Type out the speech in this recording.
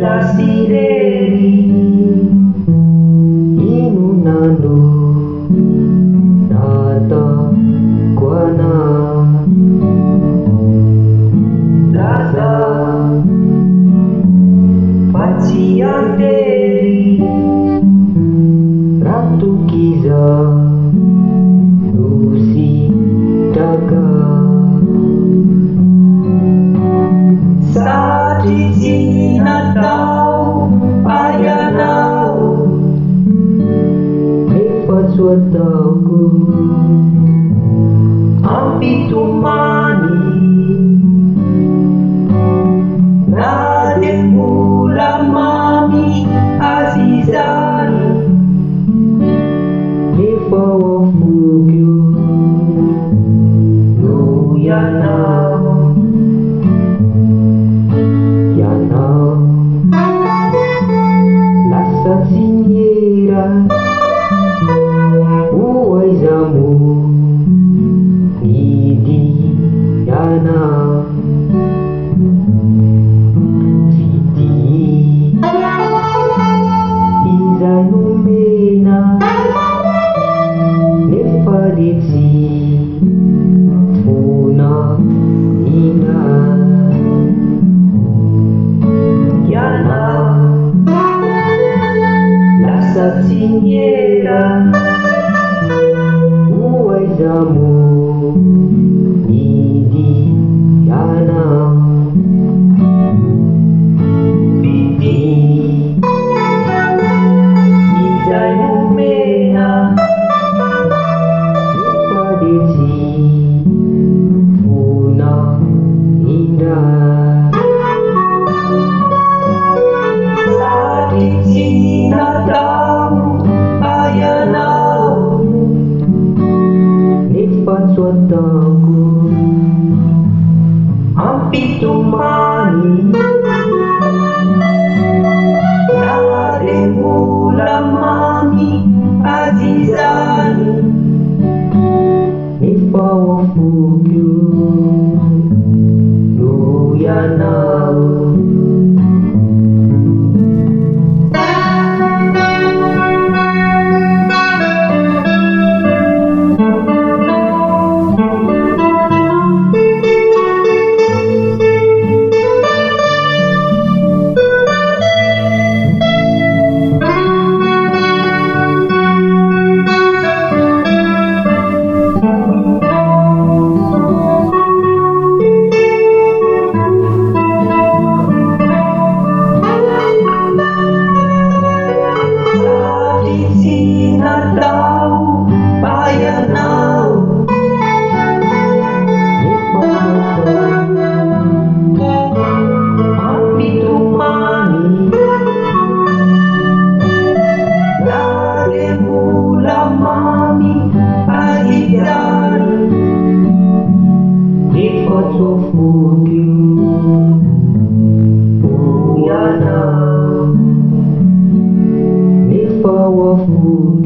Ilasideri inunano nata kuana Laza pacianteri Ratu Kiza Lucy Daga Sadisi Natal Ayanau Mepat suataku Ampitumani Nadem Ulamami Azizani Mepa wafugyu Nuyanau Siniera uai zamu idi yana siti izanumena nefaditsi tuna ina yana Siniera uai zamu idi yana piti izai numena nipadisi puna indah sadisi Natal Ayanau Nipat suataku Ampitumani Nadem Ulamami Azizani Nipa wafugyu Nuyanau Nifa wafu